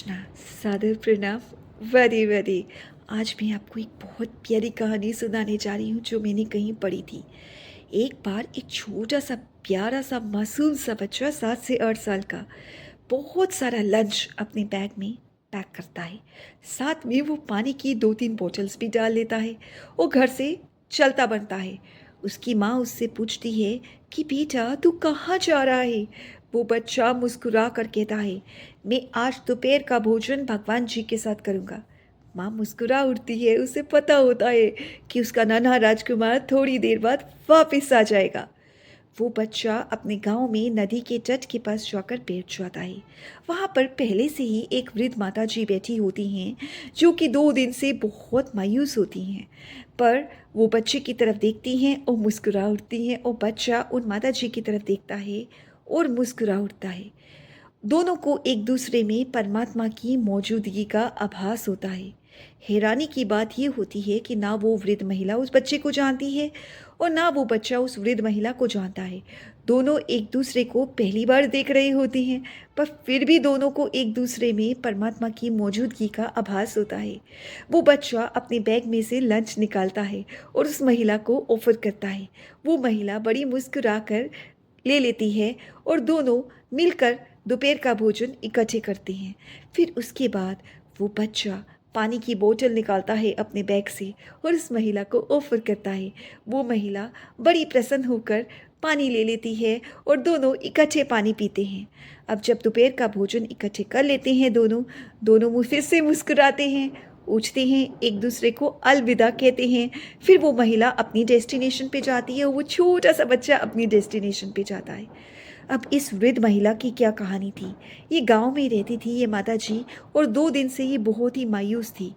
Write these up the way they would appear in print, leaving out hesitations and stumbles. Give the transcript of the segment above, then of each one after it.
कृष्णा। सादर प्रणाम। Very very. आज मैं आपको एक बहुत प्यारी कहानी सुनाने जा रही हूँ जो मैंने कहीं पढ़ी थी। एक बार एक छोटा सा प्यारा सा मासूम सा बच्चा 7 से 8 साल का बहुत सारा लंच अपने बैग में पैक करता है। साथ में वो पानी की 2-3 बॉटल्स भी डाल लेता है और घर से चलता बनता है। उसकी माँ उससे पूछती है कि बेटा तू कहाँ जा रहा है। वो बच्चा मुस्कुरा कर कहता है, मैं आज दोपहर का भोजन भगवान जी के साथ करूँगा। माँ मुस्कुरा उठती है, उसे पता होता है कि उसका नन्हा राजकुमार थोड़ी देर बाद वापस आ जाएगा। वो बच्चा अपने गांव में नदी के तट के पास जाकर बैठ जाता है। वहाँ पर पहले से ही एक वृद्ध माता जी बैठी होती हैं जो कि 2 दिन से बहुत मायूस होती हैं। पर वो बच्चे की तरफ देखती हैं और मुस्कुरा उठती हैं और बच्चा उन माता जी की तरफ देखता है और मुस्कुरा उठता है। दोनों को एक दूसरे में परमात्मा की मौजूदगी का आभास होता है। हैरानी की बात यह होती है कि ना वो वृद्ध महिला उस बच्चे को जानती है और ना वो बच्चा उस वृद्ध महिला को जानता है। दोनों एक दूसरे को पहली बार देख रहे होते हैं, पर फिर भी दोनों को एक दूसरे में परमात्मा की मौजूदगी का आभास होता है। वो बच्चा अपने बैग में से लंच निकालता है और उस महिला को ऑफर करता है। वो महिला बड़ी मुस्कुरा कर ले लेती है और दोनों मिलकर दोपहर का भोजन इकट्ठे करते हैं। फिर उसके बाद वो बच्चा पानी की बोतल निकालता है अपने बैग से और उस महिला को ऑफर करता है। वो महिला बड़ी प्रसन्न होकर पानी ले लेती है और दोनों इकट्ठे पानी पीते हैं। अब जब दोपहर का भोजन इकट्ठे कर लेते हैं दोनों दोनों मुँह फिर से मुस्कुराते हैं, उठते हैं, एक दूसरे को अलविदा कहते हैं। फिर वो महिला अपनी डेस्टिनेशन पे जाती है और वो छोटा सा बच्चा अपनी डेस्टिनेशन पे जाता है। अब इस वृद्ध महिला की क्या कहानी थी। ये गांव में रहती थी ये माता जी और 2 दिन से ये बहुत ही मायूस थी।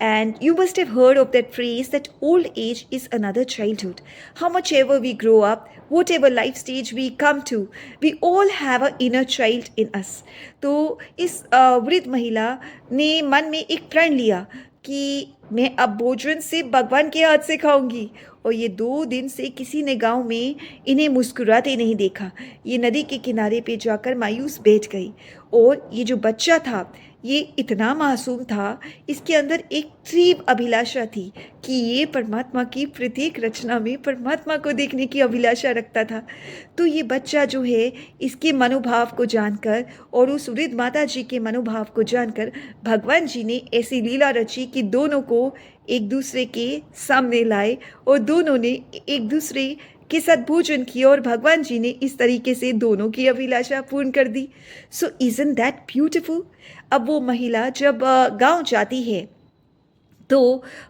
And you must have heard of that phrase that old age is another childhood. How much ever we grow up, whatever life stage we come to, we all have a inner child in us. तो इस वृद्ध महिला ने मन में एक प्रण लिया कि मैं अब भोजन से भगवान के हाथ से खाऊंगी। और ये 2 दिन से किसी ने गांव में इन्हें मुस्कुराते नहीं देखा। ये नदी के किनारे पे जाकर मायूस बैठ गई। और ये जो बच्चा था ये इतना मासूम था, इसके अंदर एक तीव्र अभिलाषा थी कि ये परमात्मा की प्रत्येक रचना में परमात्मा को देखने की अभिलाषा रखता था। तो ये बच्चा जो है इसके मनोभाव को जानकर और उस वृद्ध माता जी के मनोभाव को जानकर भगवान जी ने ऐसी लीला रची कि दोनों को एक दूसरे के सामने लाए और दोनों ने एक दूसरे के साथ भोजन किया और भगवान जी ने इस तरीके से दोनों की अभिलाषा पूर्ण कर दी। सो इज़न्ट दैट ब्यूटिफुल। अब वो महिला जब गांव जाती है तो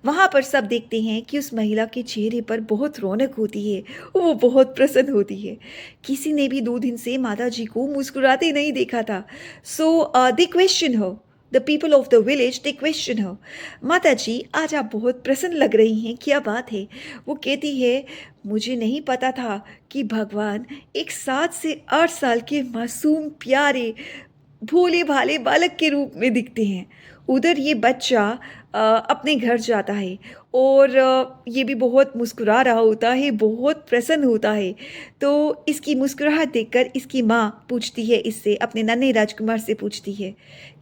वहाँ पर सब देखते हैं कि उस महिला के चेहरे पर बहुत रौनक होती है, वो बहुत प्रसन्न होती है। किसी ने भी 2 दिन से माता जी को मुस्कुराते नहीं देखा था। So they question her, the people of the village they question her, माता जी आज आप बहुत प्रसन्न लग रही हैं, क्या बात है। वो कहती है मुझे नहीं पता था कि भगवान एक 7 से 8 साल के मासूम प्यारे भोले भाले बालक के रूप में दिखते हैं। उधर ये बच्चा अपने घर जाता है और ये भी बहुत मुस्कुरा रहा होता है, बहुत प्रसन्न होता है। तो इसकी मुस्कुराहट देखकर इसकी माँ पूछती है इससे, अपने नन्हे राजकुमार से पूछती है,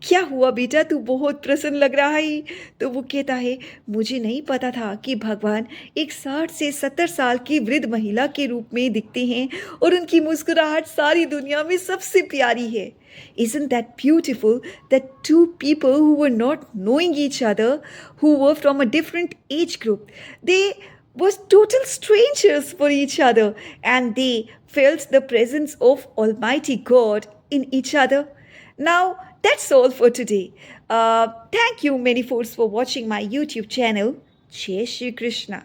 क्या हुआ बेटा, तू बहुत प्रसन्न लग रहा है। तो वो कहता है मुझे नहीं पता था कि भगवान एक 60 से 70 साल की वृद्ध महिला के रूप में दिखते हैं और उनकी मुस्कुराहट सारी दुनिया में सबसे प्यारी है। Isn't that beautiful that two people who were not knowing each other, who were from a different age group, they were total strangers for each other and they felt the presence of Almighty God in each other. Now, that's all for today. Thank you many folks for watching my YouTube channel. Jai Shri Krishna.